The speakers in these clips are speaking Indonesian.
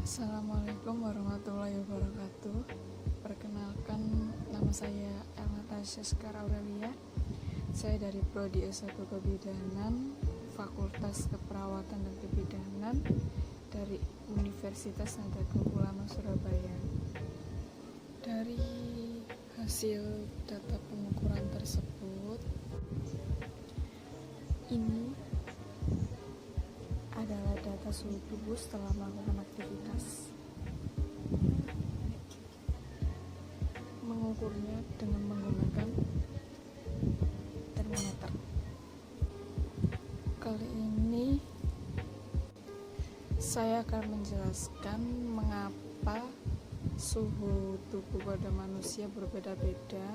Assalamualaikum warahmatullahi wabarakatuh. Perkenalkan, nama saya Elnatasha Sekar Aurelia. Saya dari Prodi S1 Kebidanan, Fakultas Keperawatan dan Kebidanan dari Universitas Nahdlatul Ulama Surabaya. Dari hasil data pengukuran tersebut, ini adalah data suhu tubuh setelah melakukan aktivitas. Mengukurnya dengan menggunakan termometer. Kali ini saya akan menjelaskan mengapa suhu tubuh pada manusia berbeda-beda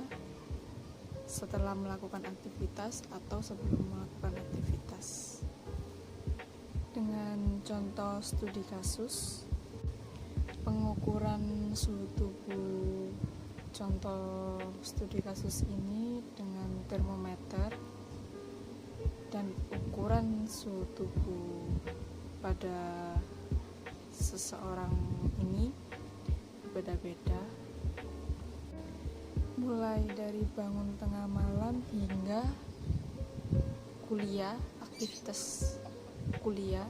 setelah melakukan aktivitas atau sebelum melakukan aktivitas. Dengan contoh studi kasus, pengukuran suhu tubuh contoh studi kasus ini dengan termometer dan ukuran suhu tubuh pada seseorang ini berbeda-beda, mulai dari bangun tengah malam hingga aktivitas kuliah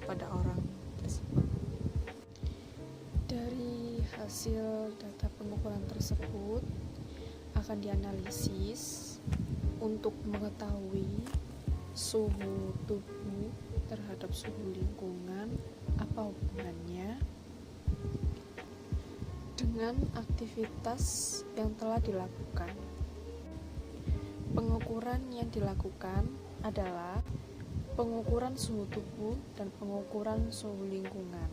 pada orang tersebut. Dari hasil data pengukuran tersebut akan dianalisis untuk mengetahui suhu tubuh terhadap suhu lingkungan, apa hubungannya dengan aktivitas yang telah dilakukan. Pengukuran yang dilakukan adalah pengukuran suhu tubuh dan pengukuran suhu lingkungan.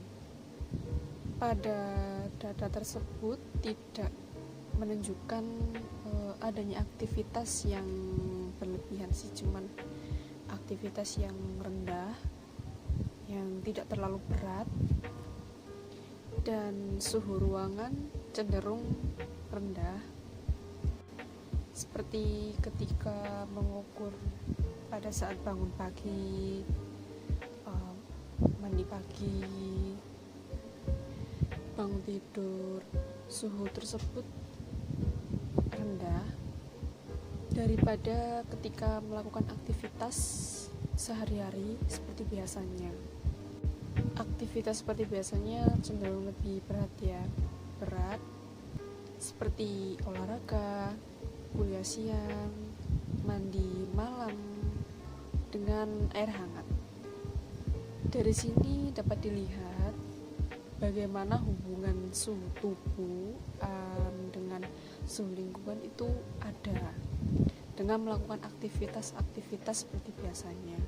Pada data tersebut tidak menunjukkan adanya aktivitas yang berlebihan sih, cuman aktivitas yang rendah, yang tidak terlalu berat, dan suhu ruangan cenderung rendah, seperti ketika mengukur pada saat bangun pagi, mandi pagi, bangun tidur, suhu tersebut rendah daripada ketika melakukan aktivitas sehari-hari seperti biasanya. Aktivitas seperti biasanya cenderung lebih berat seperti olahraga, kuliah siang, mandi malam dengan air hangat. Dari sini dapat dilihat bagaimana hubungan suhu tubuh dengan suhu lingkungan itu ada dengan melakukan aktivitas-aktivitas seperti biasanya.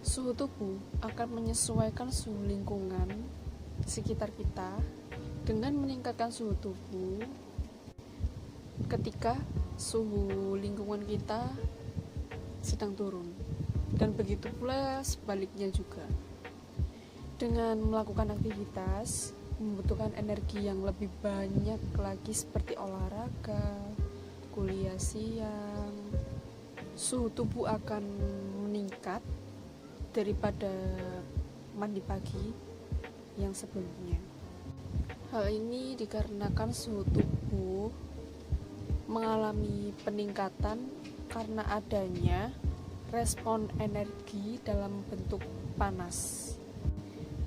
Suhu tubuh akan menyesuaikan suhu lingkungan sekitar kita dengan meningkatkan suhu tubuh ketika suhu lingkungan kita sedang turun, dan begitu pula sebaliknya juga. Dengan melakukan aktivitas membutuhkan energi yang lebih banyak lagi seperti olahraga, kuliah siang, suhu tubuh akan meningkat daripada mandi pagi yang sebelumnya. Hal ini dikarenakan suhu tubuh mengalami peningkatan karena adanya respon energi dalam bentuk panas.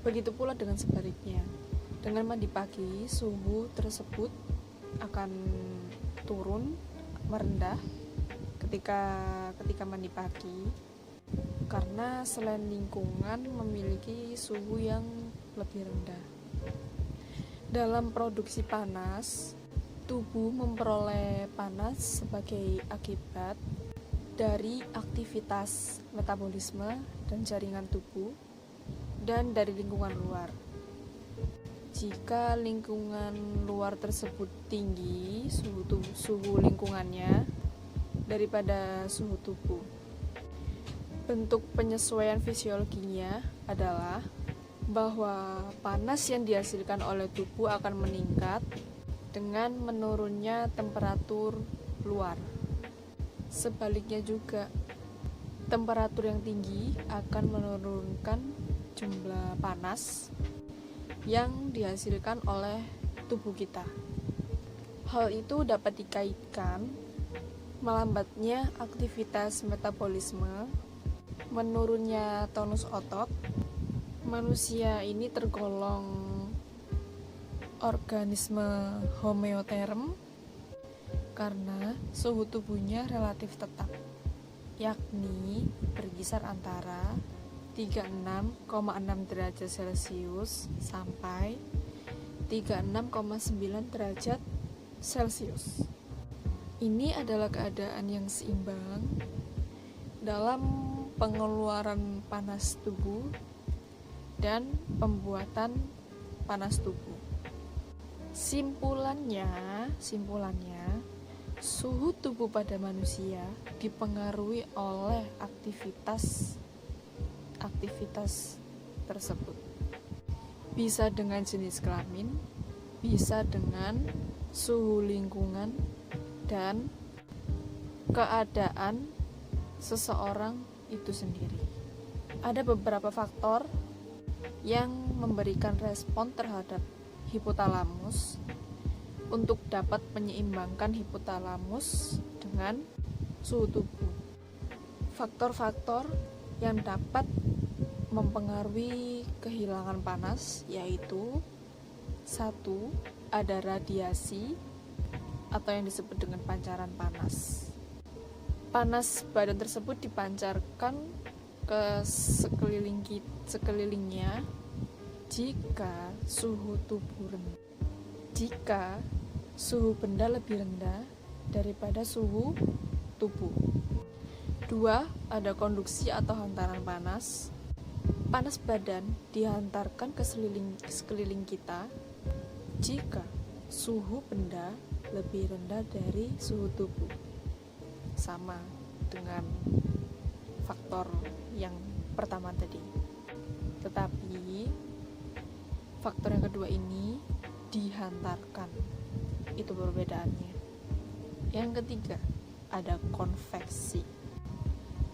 Begitu pula dengan sebaliknya. Dengan mandi pagi, suhu tersebut akan turun, merendah ketika mandi pagi, karena selain lingkungan memiliki suhu yang lebih rendah. Dalam produksi panas, tubuh memperoleh panas sebagai akibat dari aktivitas metabolisme dan jaringan tubuh dan dari lingkungan luar. Jika lingkungan luar tersebut tinggi, suhu lingkungannya daripada suhu tubuh, bentuk penyesuaian fisiologinya adalah bahwa panas yang dihasilkan oleh tubuh akan meningkat dengan menurunnya temperatur luar. Sebaliknya juga, temperatur yang tinggi akan menurunkan jumlah panas yang dihasilkan oleh tubuh kita. Hal itu dapat dikaitkan melambatnya aktivitas metabolisme, menurunnya tonus otot. Manusia ini tergolong organisme homeoterm karena suhu tubuhnya relatif tetap, yakni berkisar antara 36,6 derajat Celcius sampai 36,9 derajat Celcius. Ini adalah keadaan yang seimbang dalam pengeluaran panas tubuh dan pembuatan panas tubuh. Simpulannya, suhu tubuh pada manusia dipengaruhi oleh aktivitas tersebut. Bisa dengan jenis kelamin, bisa dengan suhu lingkungan dan keadaan seseorang itu sendiri. Ada beberapa faktor yang memberikan respon terhadap hipotalamus untuk dapat menyeimbangkan hipotalamus dengan suhu tubuh. Faktor-faktor yang dapat mempengaruhi kehilangan panas yaitu 1. Ada radiasi atau yang disebut dengan pancaran panas. Panas badan tersebut dipancarkan ke sekelilingnya jika suhu benda lebih rendah daripada suhu tubuh. 2. Ada konduksi atau hantaran panas. Panas badan dihantarkan ke sekeliling kita jika suhu benda lebih rendah dari suhu tubuh. Sama dengan faktor yang pertama tadi. Tetapi faktor yang kedua ini dihantarkan. Itu perbedaannya. Yang ketiga, ada konveksi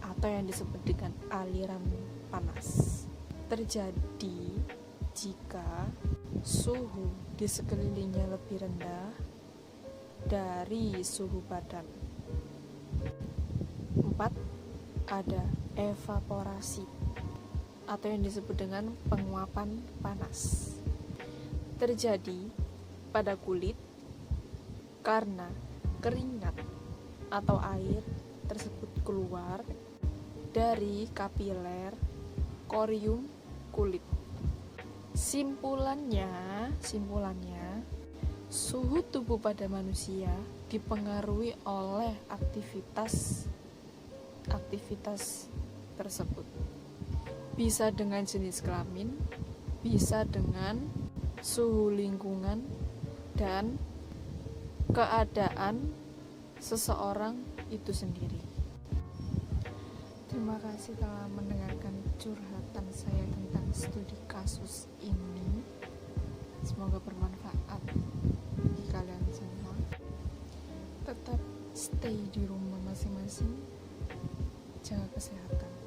atau yang disebut dengan aliran panas. Terjadi jika suhu di sekelilingnya lebih rendah dari suhu badan. 4. Ada evaporasi atau yang disebut dengan penguapan panas. Terjadi pada kulit karena keringat atau air tersebut keluar dari kapiler korium kulit. Simpulannya, suhu tubuh pada manusia dipengaruhi oleh aktivitas tersebut. Bisa dengan jenis kelamin, bisa dengan suhu lingkungan dan keadaan seseorang itu sendiri. Terima kasih telah mendengarkan curhatan saya tentang studi kasus ini. Semoga bermanfaat bagi kalian semua. Tetap stay di rumah masing-masing, jaga kesehatan.